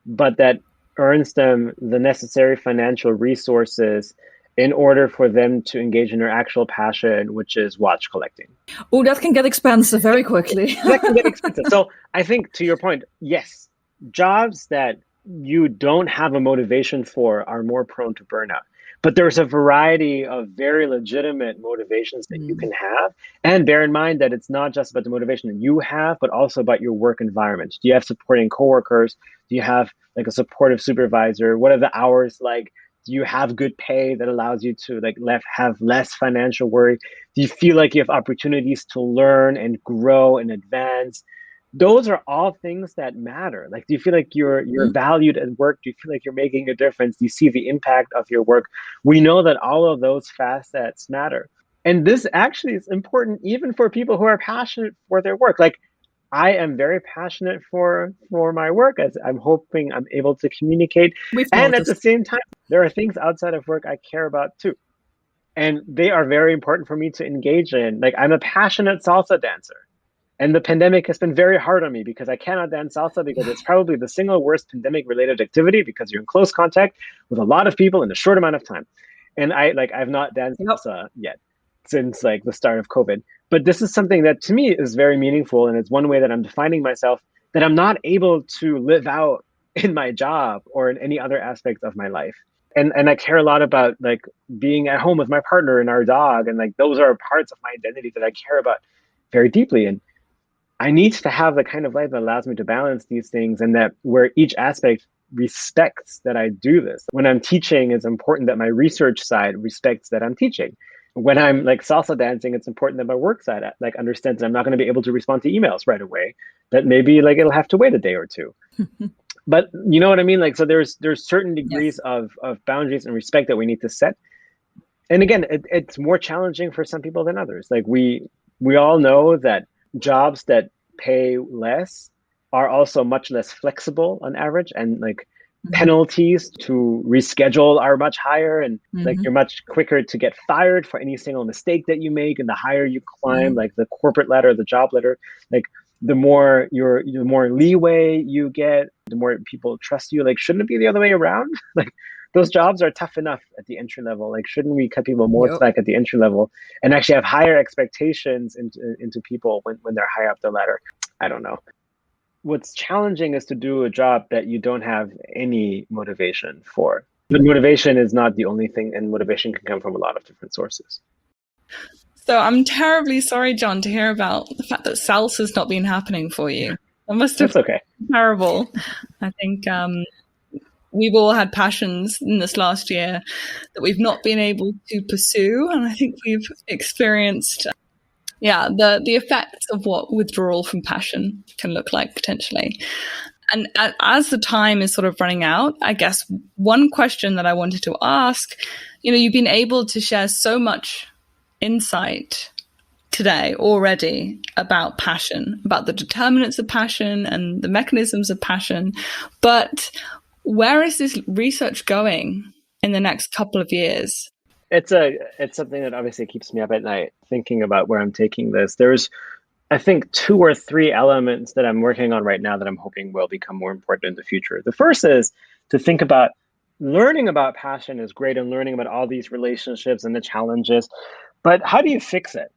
[SPEAKER 3] but that earns them the necessary financial resources in order for them to engage in their actual passion, which is watch collecting.
[SPEAKER 1] Oh, that can get expensive very quickly.
[SPEAKER 3] That can get expensive. So I think, to your point, yes, jobs that you don't have a motivation for are more prone to burnout. But there's a variety of very legitimate motivations that you can have. And bear in mind that it's not just about the motivation that you have, but also about your work environment. Do you have supporting coworkers? Do you have like a supportive supervisor? What are the hours like? Do you have good pay that allows you to like have less financial worry? Do you feel like you have opportunities to learn and grow and advance? Those are all things that matter. Like, do you feel like you're valued at work? Do you feel like you're making a difference? Do you see the impact of your work? We know that all of those facets matter. And this actually is important even for people who are passionate for their work. Like, I am very passionate for my work, as I'm hoping I'm able to communicate. And at the same time, there are things outside of work I care about too. And they are very important for me to engage in. Like, I'm a passionate salsa dancer. And the pandemic has been very hard on me because I cannot dance salsa because it's probably the single worst pandemic-related activity because you're in close contact with a lot of people in a short amount of time. And I've not danced salsa yet since like the start of COVID. But this is something that to me is very meaningful. And it's one way that I'm defining myself that I'm not able to live out in my job or in any other aspects of my life. And I care a lot about like being at home with my partner and our dog. And like those are parts of my identity that I care about very deeply. And I need to have the kind of life that allows me to balance these things, and that where each aspect respects that I do this. When I'm teaching, it's important that my research side respects that I'm teaching. When I'm like salsa dancing, it's important that my work side like understands that I'm not going to be able to respond to emails right away, that maybe like it'll have to wait a day or two. But you know what I mean? Like, so there's certain degrees of boundaries and respect that we need to set. And again, it's more challenging for some people than others. Like we all know that jobs that pay less are also much less flexible on average, and like penalties to reschedule are much higher, and like you're much quicker to get fired for any single mistake that you make. And the higher you climb, like the corporate ladder, the job ladder, like the more leeway you get, the more people trust you. Like, shouldn't it be the other way around? Like, those jobs are tough enough at the entry level. Like, shouldn't we cut people more slack at the entry level and actually have higher expectations into people when they're higher up the ladder? I don't know. What's challenging is to do a job that you don't have any motivation for. But motivation is not the only thing, and motivation can come from a lot of different sources.
[SPEAKER 4] So I'm terribly sorry, Jon, to hear about the fact that salsa's not been happening for you. That must have been terrible. I think we've all had passions in this last year that we've not been able to pursue. And I think we've experienced, the effects of what withdrawal from passion can look like potentially. And as the time is sort of running out, I guess one question that I wanted to ask, you've been able to share so much insight today already about passion, about the determinants of passion and the mechanisms of passion. But where is this research going in the next couple of years?
[SPEAKER 3] It's something that obviously keeps me up at night thinking about where I'm taking this. There's, I think, 2 or 3 elements that I'm working on right now that I'm hoping will become more important in the future. The first is to think about learning about passion is great and learning about all these relationships and the challenges, but how do you fix it?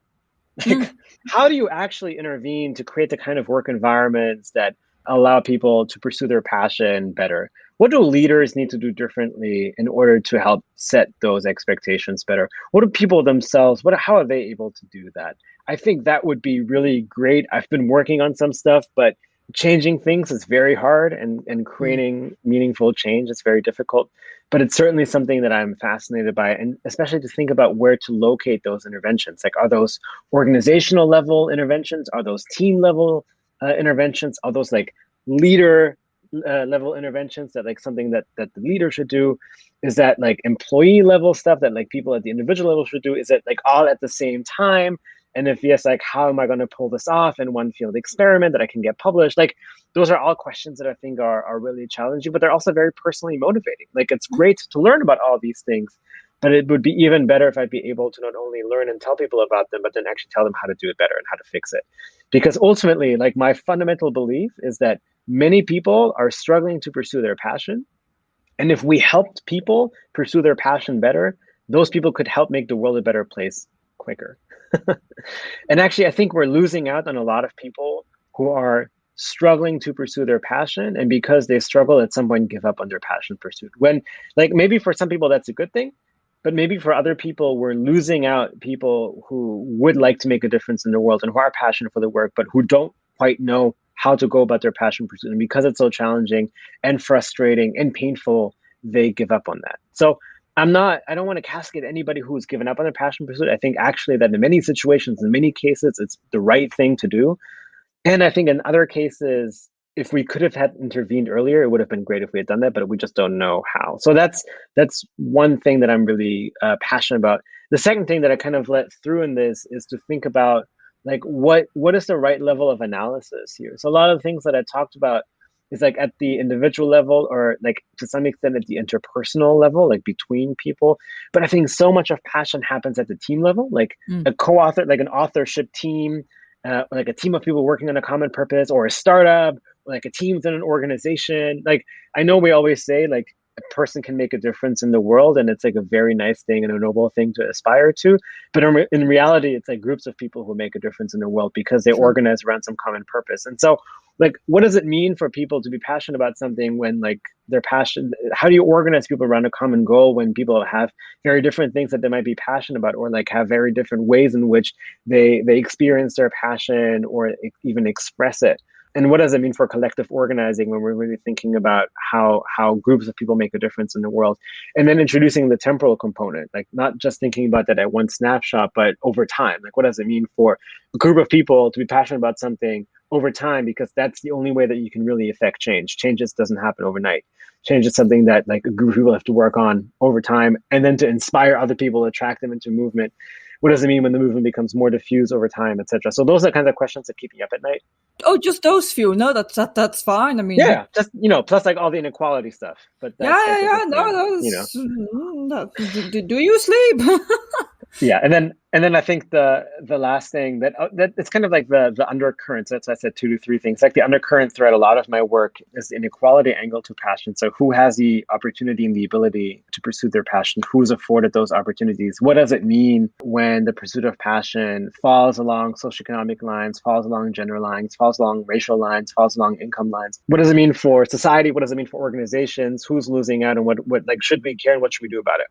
[SPEAKER 3] Like, how do you actually intervene to create the kind of work environments that allow people to pursue their passion better? What do leaders need to do differently in order to help set those expectations better? What do people themselves, how are they able to do that? I think that would be really great. I've been working on some stuff, but changing things is very hard, and creating meaningful change is very difficult. But it's certainly something that I'm fascinated by, and especially to think about where to locate those interventions. Like, are those organizational level interventions? Are those team level interventions? Are those like leader level interventions that like something that the leader should do? Is that like employee level stuff that like people at the individual level should do? Is it like all at the same time? And if yes, like, how am I going to pull this off in one field experiment that I can get published? Like, those are all questions that I think are really challenging, but they're also very personally motivating. Like, it's great to learn about all these things, but it would be even better if I'd be able to not only learn and tell people about them, but then actually tell them how to do it better and how to fix it. Because ultimately, like, my fundamental belief is that many people are struggling to pursue their passion. And if we helped people pursue their passion better, those people could help make the world a better place quicker. And actually, I think we're losing out on a lot of people who are struggling to pursue their passion, and because they struggle, at some point give up on their passion pursuit. When, like, maybe for some people that's a good thing, but maybe for other people, we're losing out people who would like to make a difference in the world and who are passionate for the work, but who don't quite know how to go about their passion pursuit. And because it's so challenging and frustrating and painful, they give up on that. So I don't want to castigate anybody who's given up on their passion pursuit. I think actually that in many situations, in many cases, it's the right thing to do. And I think in other cases, if we could have had intervened earlier, it would have been great if we had done that, but we just don't know how. So that's one thing that I'm really passionate about. The second thing that I kind of let through in this is to think about, like, what is the right level of analysis here? So a lot of the things that I talked about is like at the individual level, or like to some extent at the interpersonal level, like between people. But I think so much of passion happens at the team level, like a co-author, like an authorship team, like a team of people working on a common purpose, or a startup, or like a team within an organization. Like, I know we always say like a person can make a difference in the world, and it's like a very nice thing and a noble thing to aspire to. But in reality, it's like groups of people who make a difference in the world because they organize around some common purpose. And so, like, what does it mean for people to be passionate about something when, like, they're passionate? How do you organize people around a common goal when people have very different things that they might be passionate about, or like have very different ways in which they experience their passion or even express it? And what does it mean for collective organizing when we're really thinking about how groups of people make a difference in the world? And then introducing the temporal component, like not just thinking about that at one snapshot, but over time. Like, what does it mean for a group of people to be passionate about something over time? Because that's the only way that you can really affect change. Change just doesn't happen overnight. Change is something that like a group of people have to work on over time, and then to inspire other people, attract them into movement. What does it mean when the movement becomes more diffuse over time, etc.? So those are the kinds of questions that keep me up at night.
[SPEAKER 1] Oh, just those few? No, that's fine. I mean,
[SPEAKER 3] yeah, just plus like all the inequality stuff. But that's,
[SPEAKER 1] do you sleep?
[SPEAKER 3] Yeah, and then I think the last thing that it's kind of like the undercurrents. That's why I said 2 to 3 things. Like the undercurrent thread, a lot of my work is the inequality angle to passion. So who has the opportunity and the ability to pursue their passion? Who's afforded those opportunities? What does it mean when the pursuit of passion falls along socioeconomic lines, falls along gender lines, falls along racial lines, falls along income lines? What does it mean for society? What does it mean for organizations? Who's losing out, and what like should we care, and what should we do about it?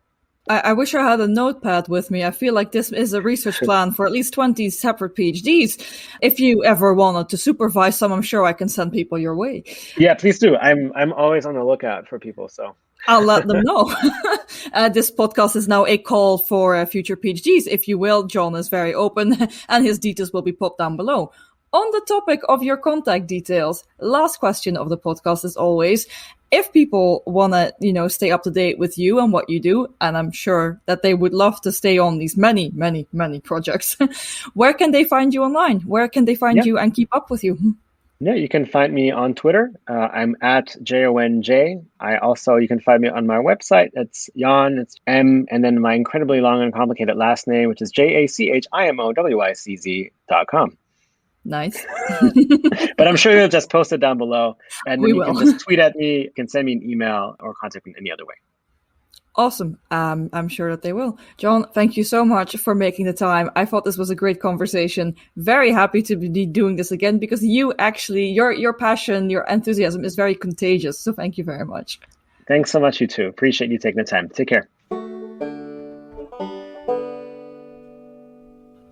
[SPEAKER 1] I wish I had a notepad with me. I feel like this is a research plan for at least 20 separate PhDs. If you ever wanted to supervise some, I'm sure I can send people your way.
[SPEAKER 3] Yeah, please do. I'm always on the lookout for people, so
[SPEAKER 1] I'll let them know. This podcast is now a call for future PhDs. If you will, Jon is very open and his details will be popped down below. On the topic of your contact details, last question of the podcast is always, if people want to, stay up to date with you and what you do, and I'm sure that they would love to stay on these many, many, many projects, where can they find you online? Where can they find you and keep up with you?
[SPEAKER 3] Yeah, you can find me on Twitter. I'm at JONJ. You can find me on my website. It's Jon, it's M, and then my incredibly long and complicated last name, which is JACHIMOWICZ.com.
[SPEAKER 1] Nice.
[SPEAKER 3] But I'm sure you'll just post it down below. And then you
[SPEAKER 1] will.
[SPEAKER 3] can just tweet at me, you can send me an email, or contact me any other way.
[SPEAKER 1] Awesome. I'm sure that they will. Jon, thank you so much for making the time. I thought this was a great conversation. Very happy to be doing this again because you actually, your passion, your enthusiasm is very contagious. So thank you very much.
[SPEAKER 3] Thanks so much, you too. Appreciate you taking the time. Take care.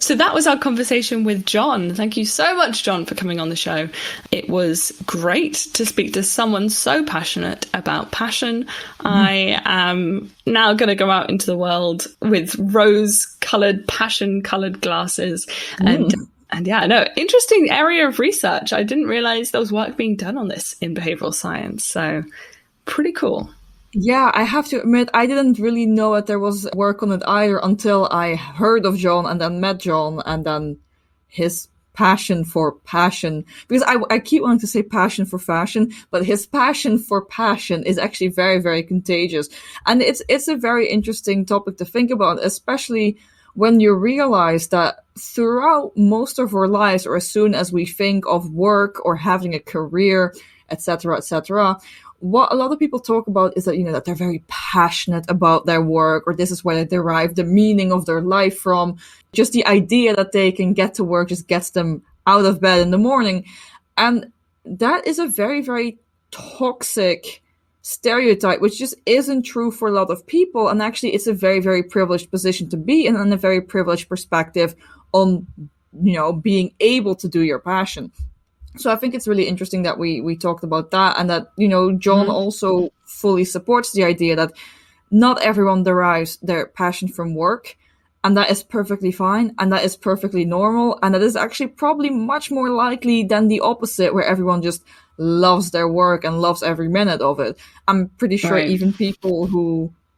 [SPEAKER 4] So that was our conversation with Jon. Thank you so much, Jon, for coming on the show. It was great to speak to someone so passionate about passion. I am now going to go out into the world with rose-coloured, passion-coloured glasses. And yeah, no, interesting area of research. I didn't realise there was work being done on this in behavioural science. So pretty cool.
[SPEAKER 1] Yeah, I have to admit, I didn't really know that there was work on it either until I heard of Jon and then met Jon and then his passion for passion. Because I keep wanting to say passion for fashion, but his passion for passion is actually very, very contagious. And it's a very interesting topic to think about, especially when you realize that throughout most of our lives, or as soon as we think of work or having a career, etc., what a lot of people talk about is that, that they're very passionate about their work, or this is where they derive the meaning of their life from. Just the idea that they can get to work just gets them out of bed in the morning. And that is a very, very toxic stereotype, which just isn't true for a lot of people. And actually, it's a very, very privileged position to be in, and a very privileged perspective on, being able to do your passion. So I think it's really interesting that we talked about that, and that, Jon also fully supports the idea that not everyone derives their passion from work, and that is perfectly fine, and that is perfectly normal, and that is actually probably much more likely than the opposite, where everyone just loves their work and loves every minute of it. I'm pretty sure even people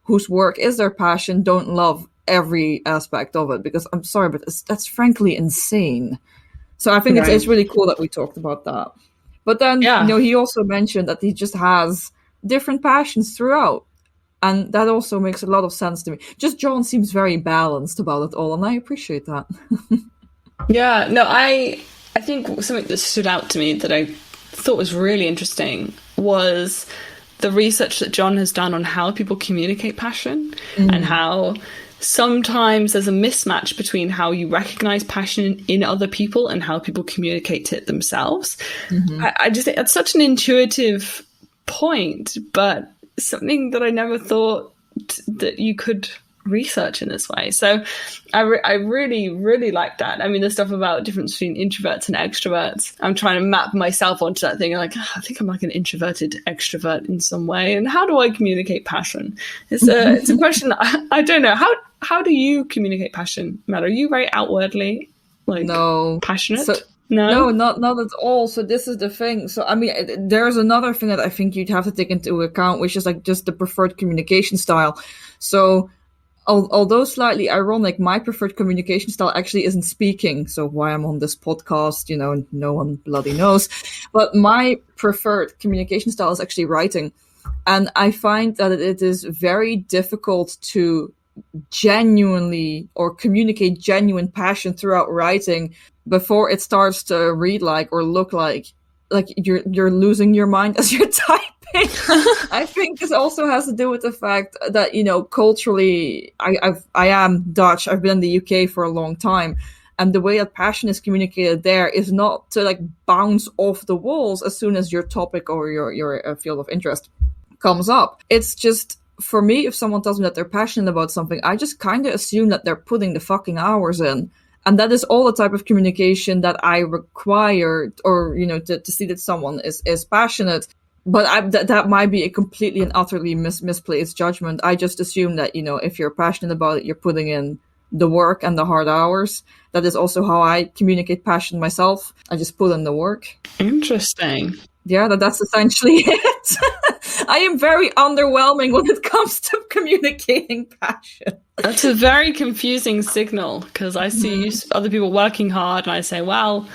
[SPEAKER 1] whose work is their passion don't love every aspect of it, because I'm sorry, but that's frankly insane. So I think it's really cool that we talked about that. But then, he also mentioned that he just has different passions throughout. And that also makes a lot of sense to me. Just Jon seems very balanced about it all, and I appreciate that.
[SPEAKER 4] Yeah, no, I think something that stood out to me that I thought was really interesting was the research that Jon has done on how people communicate passion and how sometimes there's a mismatch between how you recognize passion in other people and how people communicate it themselves. I just think that's such an intuitive point, but something that I never thought that you could research in this way. So I really, really like that. I mean, the stuff about difference between introverts and extroverts, I'm trying to map myself onto that thing. Like, I think I'm like an introverted extrovert in some way. And how do I communicate passion? It's a question. I don't know. How do you communicate passion, Matt? Are you very outwardly passionate?
[SPEAKER 1] No, not at all. So this is the thing. So, I mean, there's another thing that I think you'd have to take into account, which is like just the preferred communication style. So although slightly ironic, my preferred communication style actually isn't speaking. So why I'm on this podcast, no one bloody knows. But my preferred communication style is actually writing. And I find that it is very difficult to genuinely or communicate genuine passion throughout writing before it starts to read like or look like you're losing your mind as you're typing. I think this also has to do with the fact that, culturally, I am Dutch. I've been in the UK for a long time. And the way that passion is communicated there is not to bounce off the walls as soon as your topic or your field of interest comes up. It's just for me, if someone tells me that they're passionate about something, I just kind of assume that they're putting the fucking hours in. And that is all the type of communication that I require, or, to see that someone is passionate. But that might be a completely and utterly misplaced judgment. I just assume that, if you're passionate about it, you're putting in the work and the hard hours. That is also how I communicate passion myself. I just put in the work.
[SPEAKER 4] Interesting.
[SPEAKER 1] Yeah, that's essentially it. I am very underwhelming when it comes to communicating passion.
[SPEAKER 4] That's a very confusing signal, because I see other people working hard and I say, well,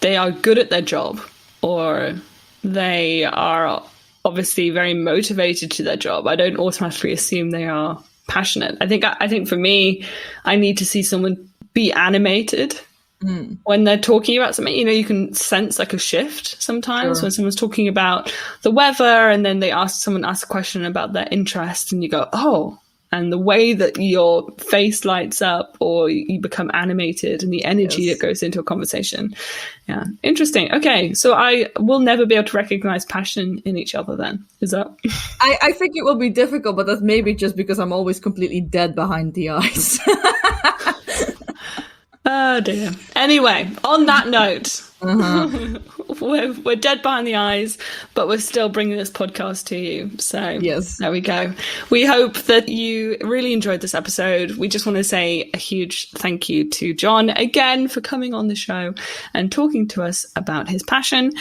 [SPEAKER 4] they are good at their job, or they are obviously very motivated to their job. I don't automatically assume they are passionate. I think for me, I need to see someone be animated when they're talking about something. You can sense like a shift sometimes when someone's talking about the weather, and then someone asks a question about their interest, and you go, oh, and the way that your face lights up, or you become animated, and the energy that goes into a conversation. Yeah. Interesting. Okay. So I will never be able to recognize passion in each other then. Is that?
[SPEAKER 1] I think it will be difficult, but that's maybe just because I'm always completely dead behind the eyes.
[SPEAKER 4] Oh dear. Anyway, on that note, we're dead behind the eyes, but we're still bringing this podcast to you. So
[SPEAKER 1] yes,
[SPEAKER 4] there we go. We hope that you really enjoyed this episode. We just want to say a huge thank you to Jon again for coming on the show and talking to us about his passion.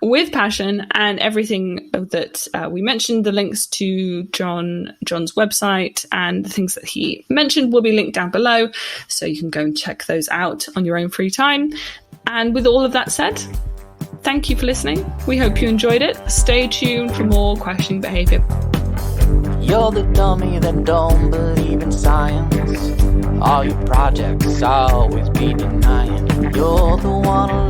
[SPEAKER 4] With passion and everything that we mentioned. The links to Jon's website and the things that he mentioned will be linked down below, so you can go and check those out on your own free time. And with all of that said, thank you for listening. We hope you enjoyed it. Stay tuned for more Questioning Behaviour.
[SPEAKER 2] You're the dummy that don't believe in science. All your projects always be denying. You're the one